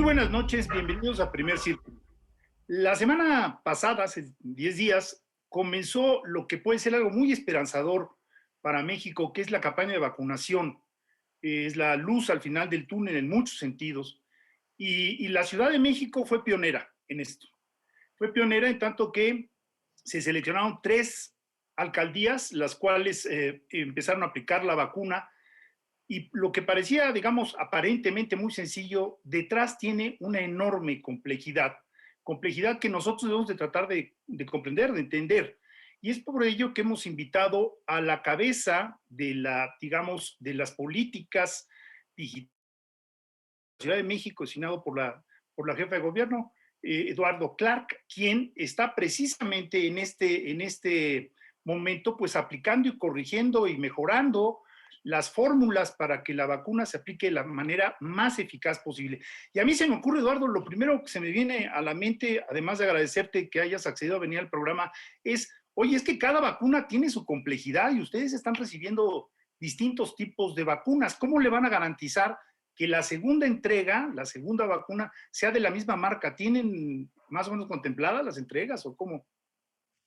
buenas noches, bienvenidos a Primer Círculo. La semana pasada, hace 10 días, comenzó lo que puede ser algo muy esperanzador para México, que es la campaña de vacunación. Es la luz al final del túnel en muchos sentidos. Y la Ciudad de México fue pionera en esto. Fue pionera en tanto que se seleccionaron 3 alcaldías, las cuales empezaron a aplicar la vacuna. Y lo que parecía, digamos, aparentemente muy sencillo, detrás tiene una enorme complejidad que nosotros debemos de tratar de comprender, de entender. Y es por ello que hemos invitado a la cabeza de digamos, de las políticas digitales de la Ciudad de México, designado por la jefa de gobierno, Eduardo Clark, quien está precisamente en este momento, pues aplicando y corrigiendo y mejorando las fórmulas para que la vacuna se aplique de la manera más eficaz posible. Y a mí se me ocurre, Eduardo, lo primero que se me viene a la mente, además de agradecerte que hayas accedido a venir al programa, es, oye, es que cada vacuna tiene su complejidad y ustedes están recibiendo distintos tipos de vacunas. ¿Cómo le van a garantizar que la segunda entrega, la segunda vacuna, sea de la misma marca? ¿Tienen más o menos contempladas las entregas o cómo?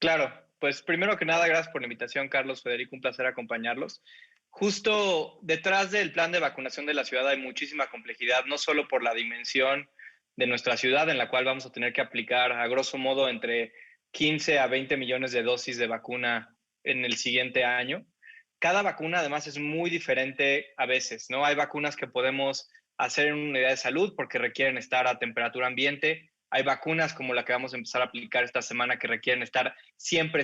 Claro, pues primero que nada, gracias por la invitación, Carlos, Federico, un placer acompañarlos. Justo detrás del plan de vacunación de la ciudad hay muchísima complejidad, no solo por la dimensión de nuestra ciudad, en la cual vamos a tener que aplicar a grosso modo entre 15 a 20 millones de dosis de vacuna en el siguiente año. Cada vacuna además es muy diferente a veces, ¿no? Hay vacunas que podemos hacer en una unidad de salud porque requieren estar a temperatura ambiente. Hay vacunas como la que vamos a empezar a aplicar esta semana que requieren estar siempre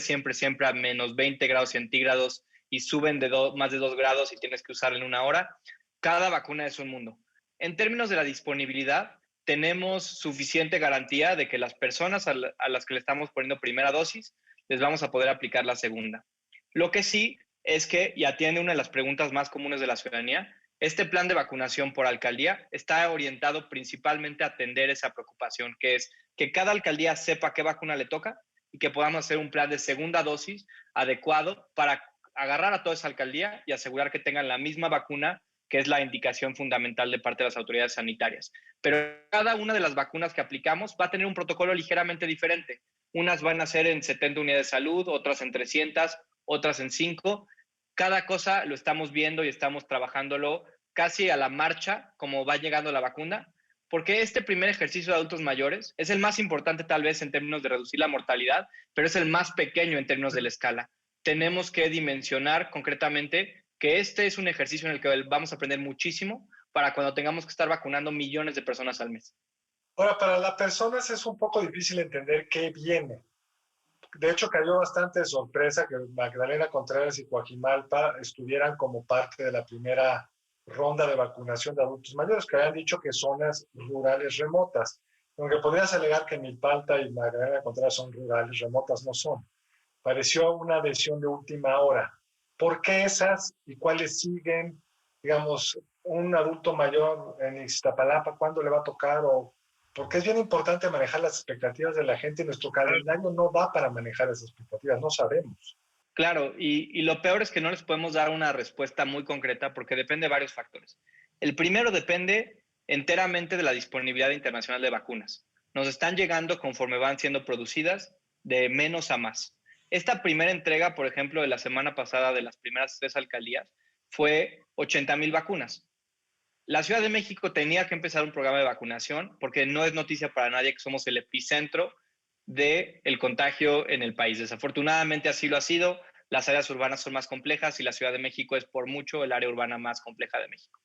a menos 20 grados centígrados y suben de más de 2 grados y tienes que usarla en una hora. Cada vacuna es un mundo. En términos de la disponibilidad, tenemos suficiente garantía de que las personas a las que le estamos poniendo primera dosis, les vamos a poder aplicar la segunda. Lo que sí es que, y atiende una de las preguntas más comunes de la ciudadanía, este plan de vacunación por alcaldía está orientado principalmente a atender esa preocupación, que es que cada alcaldía sepa qué vacuna le toca y que podamos hacer un plan de segunda dosis adecuado para agarrar a toda esa alcaldía y asegurar que tengan la misma vacuna, que es la indicación fundamental de parte de las autoridades sanitarias. Pero cada una de las vacunas que aplicamos va a tener un protocolo ligeramente diferente. Unas van a ser en 70 unidades de salud, otras en 300, otras en 5. Cada cosa lo estamos viendo y estamos trabajándolo casi a la marcha, como va llegando la vacuna, porque este primer ejercicio de adultos mayores es el más importante tal vez en términos de reducir la mortalidad, pero es el más pequeño en términos de la escala. Tenemos que dimensionar concretamente que este es un ejercicio en el que vamos a aprender muchísimo para cuando tengamos que estar vacunando millones de personas al mes. Ahora, para las personas es un poco difícil entender qué viene. De hecho, cayó bastante de sorpresa que Magdalena Contreras y Coajimalpa estuvieran como parte de la primera ronda de vacunación de adultos mayores, que habían dicho que zonas rurales remotas. Aunque podrías alegar que Milpalta y Magdalena Contreras son rurales, remotas no son. Pareció una decisión de última hora. ¿Por qué esas y cuáles siguen? Digamos, un adulto mayor en Iztapalapa, ¿cuándo le va a tocar? O porque es bien importante manejar las expectativas de la gente. Nuestro calendario no da para manejar esas expectativas, no sabemos. Claro, y lo peor es que no les podemos dar una respuesta muy concreta porque depende de varios factores. El primero depende enteramente de la disponibilidad internacional de vacunas. Nos están llegando conforme van siendo producidas de menos a más. Esta primera entrega, por ejemplo, de la semana pasada de las primeras 3 alcaldías, fue 80,000 vacunas. La Ciudad de México tenía que empezar un programa de vacunación porque no es noticia para nadie que somos el epicentro del contagio en el país. Desafortunadamente así lo ha sido. Las áreas urbanas son más complejas y la Ciudad de México es por mucho el área urbana más compleja de México.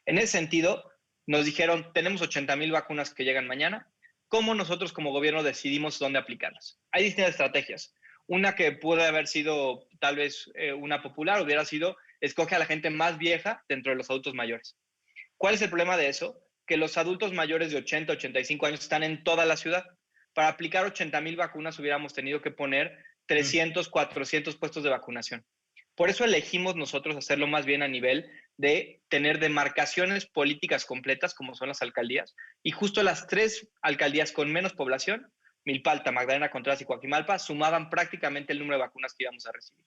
En ese sentido, nos dijeron, tenemos 80,000 vacunas que llegan mañana. ¿Cómo nosotros como gobierno decidimos dónde aplicarlas? Hay distintas estrategias. Una que puede haber sido tal vez una popular hubiera sido, escoge a la gente más vieja dentro de los adultos mayores. ¿Cuál es el problema de eso? Que los adultos mayores de 80, 85 años están en toda la ciudad. Para aplicar 80,000 vacunas hubiéramos tenido que poner 300, 400 puestos de vacunación. Por eso elegimos nosotros hacerlo más bien a nivel de tener demarcaciones políticas completas, como son las alcaldías, y justo las 3 alcaldías con menos población, Milpalta, Magdalena Contreras y Coajimalpa, sumaban prácticamente el número de vacunas que íbamos a recibir.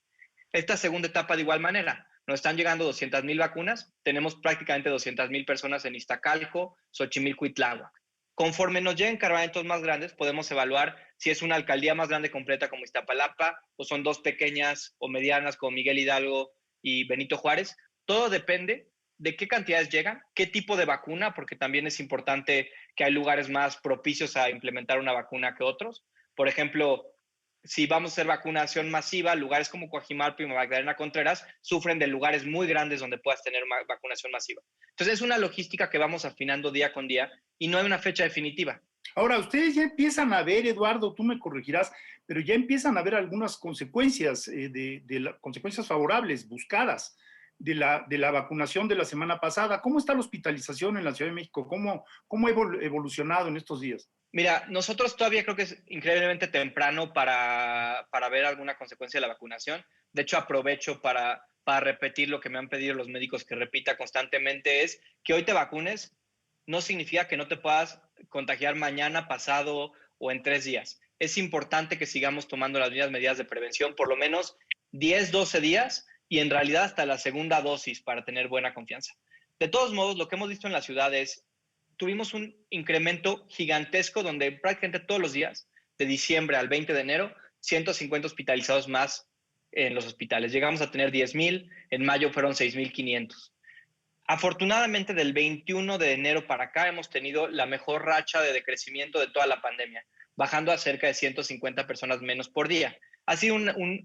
Esta segunda etapa de igual manera, nos están llegando 200,000 vacunas, tenemos prácticamente 200,000 personas en Iztacalco, Xochimilco y Tláhuac. Conforme nos lleguen cargamentos más grandes, podemos evaluar si es una alcaldía más grande completa como Iztapalapa o son dos pequeñas o medianas como Miguel Hidalgo y Benito Juárez. Todo depende de qué cantidades llegan, qué tipo de vacuna, porque también es importante que hay lugares más propicios a implementar una vacuna que otros. Por ejemplo, si vamos a hacer vacunación masiva, lugares como Coajimalpa y Magdalena Contreras sufren de lugares muy grandes donde puedas tener vacunación masiva. Entonces es una logística que vamos afinando día con día y no hay una fecha definitiva. Ahora, ustedes ya empiezan a ver, Eduardo, tú me corregirás, pero ya empiezan a ver algunas consecuencias, consecuencias favorables, buscadas, de la vacunación de la semana pasada. ¿Cómo está la hospitalización en la Ciudad de México? ¿Cómo ha evolucionado en estos días? Mira, nosotros todavía creo que es increíblemente temprano para ver alguna consecuencia de la vacunación. De hecho, aprovecho para repetir lo que me han pedido los médicos que repita constantemente, es que hoy te vacunes no significa que no te puedas contagiar mañana, pasado o en 3 días. Es importante que sigamos tomando las mismas medidas de prevención por lo menos 10, 12 días y en realidad hasta la segunda dosis para tener buena confianza. De todos modos, lo que hemos visto en la ciudad es tuvimos un incremento gigantesco donde prácticamente todos los días, de diciembre al 20 de enero, 150 hospitalizados más en los hospitales. Llegamos a tener 10,000, en mayo fueron 6,500. Afortunadamente, del 21 de enero para acá hemos tenido la mejor racha de decrecimiento de toda la pandemia, bajando a cerca de 150 personas menos por día. Ha sido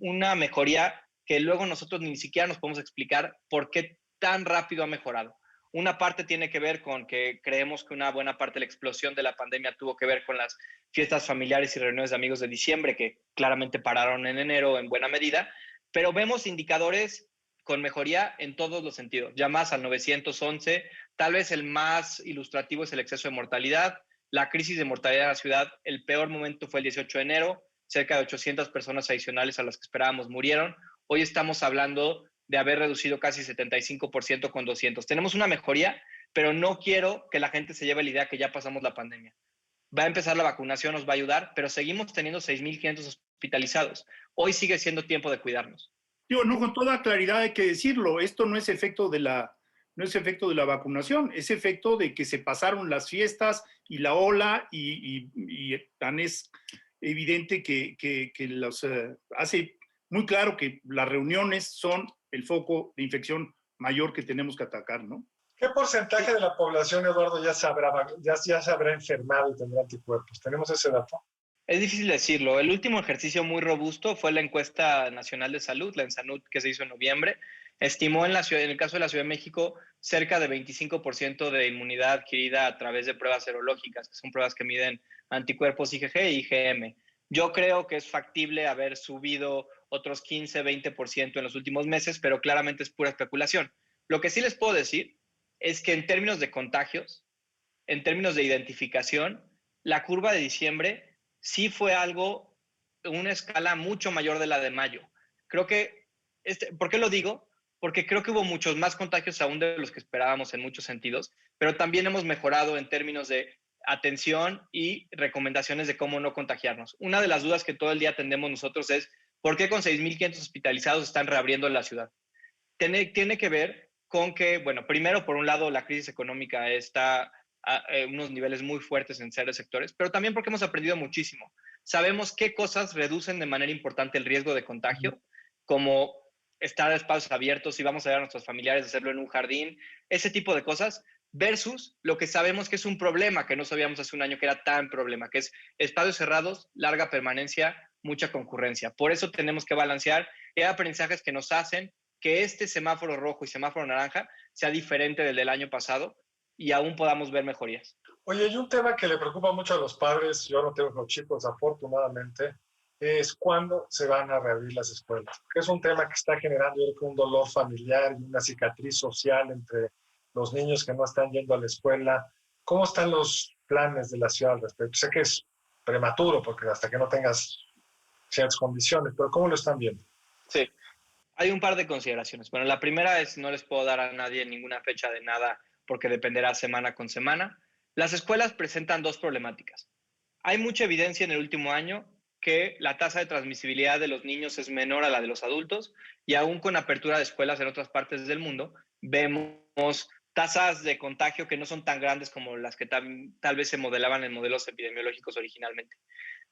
una mejoría que luego nosotros ni siquiera nos podemos explicar por qué tan rápido ha mejorado. Una parte tiene que ver con que creemos que una buena parte de la explosión de la pandemia tuvo que ver con las fiestas familiares y reuniones de amigos de diciembre, que claramente pararon en enero en buena medida, pero vemos indicadores con mejoría en todos los sentidos. Llamas al 911, tal vez el más ilustrativo es el exceso de mortalidad, la crisis de mortalidad en la ciudad, el peor momento fue el 18 de enero, cerca de 800 personas adicionales a las que esperábamos murieron. Hoy estamos hablando de haber reducido casi 75% con 200. Tenemos una mejoría, pero no quiero que la gente se lleve la idea que ya pasamos la pandemia. Va a empezar la vacunación, nos va a ayudar, pero seguimos teniendo 6,500 hospitalizados. Hoy sigue siendo tiempo de cuidarnos. Digo, no, con toda claridad hay que decirlo, esto no es efecto no es efecto de la vacunación, es efecto de que se pasaron las fiestas y la ola y tan es evidente que los hace muy claro que las reuniones son el foco de infección mayor que tenemos que atacar, ¿no? ¿Qué porcentaje de la población, Eduardo, ya se habrá enfermado y tendrá anticuerpos? ¿Tenemos ese dato? Es difícil decirlo. El último ejercicio muy robusto fue la encuesta nacional de salud, la ENSANUD, que se hizo en noviembre. Estimó en el caso de la Ciudad de México, cerca de 25% de inmunidad adquirida a través de pruebas serológicas, que son pruebas que miden anticuerpos IgG e IgM. Yo creo que es factible haber subido otros 15, 20% en los últimos meses, pero claramente es pura especulación. Lo que sí les puedo decir es que en términos de contagios, en términos de identificación, la curva de diciembre sí fue algo, una escala mucho mayor de la de mayo. Creo que, ¿por qué lo digo? Porque creo que hubo muchos más contagios aún de los que esperábamos en muchos sentidos, pero también hemos mejorado en términos de atención y recomendaciones de cómo no contagiarnos. Una de las dudas que todo el día atendemos nosotros es, ¿por qué con 6,500 hospitalizados están reabriendo la ciudad? Tiene que ver con que, bueno, primero, por un lado, la crisis económica está a unos niveles muy fuertes en ciertos sectores, pero también porque hemos aprendido muchísimo. Sabemos qué cosas reducen de manera importante el riesgo de contagio, como estar a espacios abiertos, si vamos a ver a nuestros familiares, hacerlo en un jardín, ese tipo de cosas, versus lo que sabemos que es un problema, que no sabíamos hace un año que era tan problema, que es espacios cerrados, larga permanencia, mucha concurrencia. Por eso tenemos que balancear. Hay aprendizajes que nos hacen que este semáforo rojo y semáforo naranja sea diferente del año pasado y aún podamos ver mejorías. Oye, hay un tema que le preocupa mucho a los padres, yo no tengo los chicos afortunadamente, es cuándo se van a reabrir las escuelas. Que es un tema que está generando yo creo, un dolor familiar y una cicatriz social entre los niños que no están yendo a la escuela. ¿Cómo están los planes de la ciudad al respecto? Sé que es prematuro porque hasta que no tengas ciertas condiciones, pero ¿cómo lo están viendo? Sí, hay un par de consideraciones. Bueno, la primera es no les puedo dar a nadie ninguna fecha de nada porque dependerá semana con semana. Las escuelas presentan dos problemáticas. Hay mucha evidencia en el último año que la tasa de transmisibilidad de los niños es menor a la de los adultos y aún con apertura de escuelas en otras partes del mundo, vemos tasas de contagio que no son tan grandes como las que tal vez se modelaban en modelos epidemiológicos originalmente.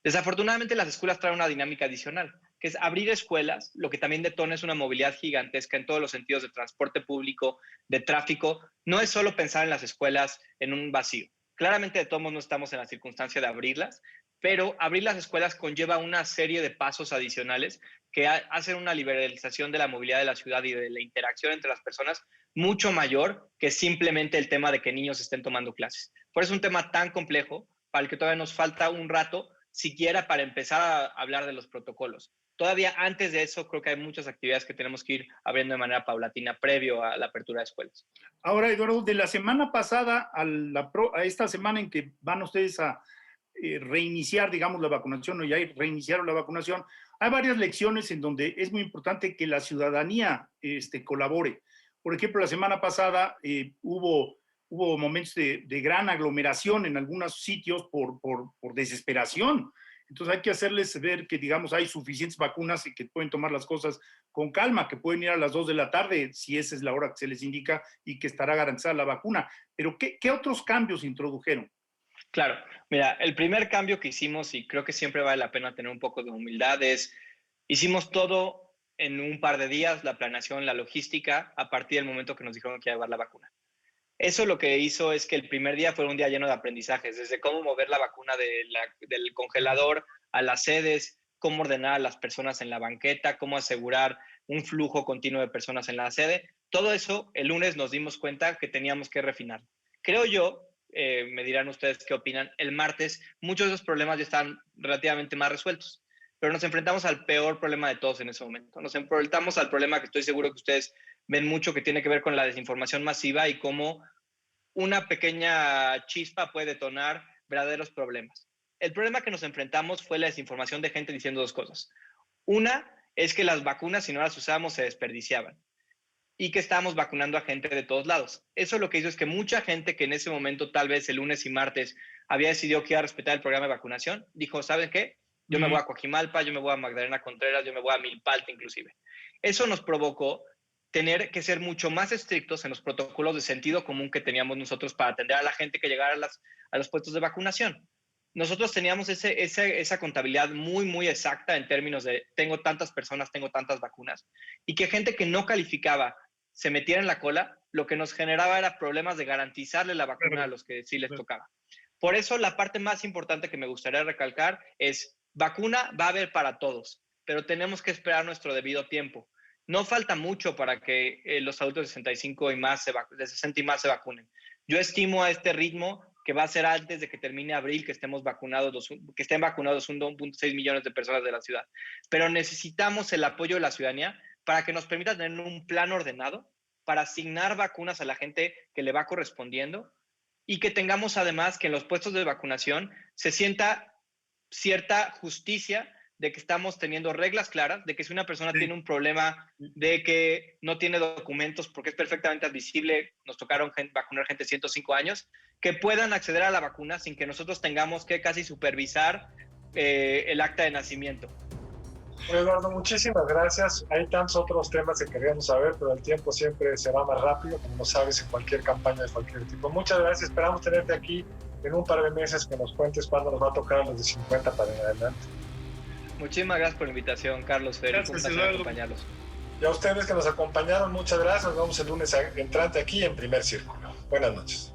Desafortunadamente, las escuelas traen una dinámica adicional, que es abrir escuelas, lo que también detona es una movilidad gigantesca en todos los sentidos de transporte público, de tráfico. No es solo pensar en las escuelas en un vacío. Claramente, de todos modos, no estamos en la circunstancia de abrirlas, pero abrir las escuelas conlleva una serie de pasos adicionales que hacen una liberalización de la movilidad de la ciudad y de la interacción entre las personas mucho mayor que simplemente el tema de que niños estén tomando clases. Por eso es un tema tan complejo para el que todavía nos falta un rato, siquiera para empezar a hablar de los protocolos. Todavía antes de eso, creo que hay muchas actividades que tenemos que ir abriendo de manera paulatina previo a la apertura de escuelas. Ahora, Eduardo, de la semana pasada a esta semana en que van ustedes a reiniciar, digamos, la vacunación, o ya reiniciaron la vacunación, hay varias lecciones en donde es muy importante que la ciudadanía colabore. Por ejemplo, la semana pasada hubo momentos de gran aglomeración en algunos sitios por desesperación. Entonces hay que hacerles ver que, digamos, hay suficientes vacunas y que pueden tomar las cosas con calma, que pueden ir a las 2 de la tarde, si esa es la hora que se les indica, y que estará garantizada la vacuna. Pero, ¿qué otros cambios introdujeron? Claro, mira, el primer cambio que hicimos, y creo que siempre vale la pena tener un poco de humildad, es hicimos todo en un par de días, la planeación, la logística, a partir del momento que nos dijeron que iba a llevar la vacuna. Eso lo que hizo es que el primer día fue un día lleno de aprendizajes, desde cómo mover la vacuna del congelador a las sedes, cómo ordenar a las personas en la banqueta, cómo asegurar un flujo continuo de personas en la sede. Todo eso, el lunes nos dimos cuenta que teníamos que refinar. Creo yo, me dirán ustedes qué opinan, el martes muchos de esos problemas ya están relativamente más resueltos, pero nos enfrentamos al peor problema de todos en ese momento. Nos enfrentamos al problema que estoy seguro que ustedes ven mucho, que tiene que ver con la desinformación masiva y cómo una pequeña chispa puede detonar verdaderos problemas. El problema que nos enfrentamos fue la desinformación de gente diciendo dos cosas. Una es que las vacunas, si no las usábamos, se desperdiciaban y que estábamos vacunando a gente de todos lados. Eso lo que hizo es que mucha gente que en ese momento, tal vez el lunes y martes, había decidido que iba a respetar el programa de vacunación, dijo, ¿saben qué? Yo me voy a Coajimalpa, yo me voy a Magdalena Contreras, yo me voy a Milpalta inclusive. Eso nos provocó tener que ser mucho más estrictos en los protocolos de sentido común que teníamos nosotros para atender a la gente que llegara a los puestos de vacunación. Nosotros teníamos esa contabilidad muy, muy exacta en términos de tengo tantas personas, tengo tantas vacunas, y que gente que no calificaba se metiera en la cola, lo que nos generaba era problemas de garantizarle la vacuna a los que sí les tocaba. Por eso la parte más importante que me gustaría recalcar es vacuna va a haber para todos, pero tenemos que esperar nuestro debido tiempo. No falta mucho para que los adultos de 65 y más, de 60 y más se vacunen. Yo estimo a este ritmo que va a ser antes de que termine abril, que estén vacunados 1.6 millones de personas de la ciudad. Pero necesitamos el apoyo de la ciudadanía para que nos permita tener un plan ordenado para asignar vacunas a la gente que le va correspondiendo y que tengamos además que en los puestos de vacunación se sienta cierta justicia de que estamos teniendo reglas claras, de que si una persona tiene un problema de que no tiene documentos porque es perfectamente admisible, nos tocaron vacunar gente de 105 años, que puedan acceder a la vacuna sin que nosotros tengamos que casi supervisar el acta de nacimiento. Eduardo, muchísimas gracias. Hay tantos otros temas que queríamos saber, pero el tiempo siempre se va más rápido, como sabes, en cualquier campaña de cualquier tipo. Muchas gracias. Esperamos tenerte aquí en un par de meses, que nos cuentes cuándo nos va a tocar a los de 50 para en adelante. Muchísimas gracias por la invitación, Carlos, Federico. Un placer acompañarlos. Y a ustedes que nos acompañaron, muchas gracias. Nos vemos el lunes entrante aquí en Primer Círculo. Buenas noches.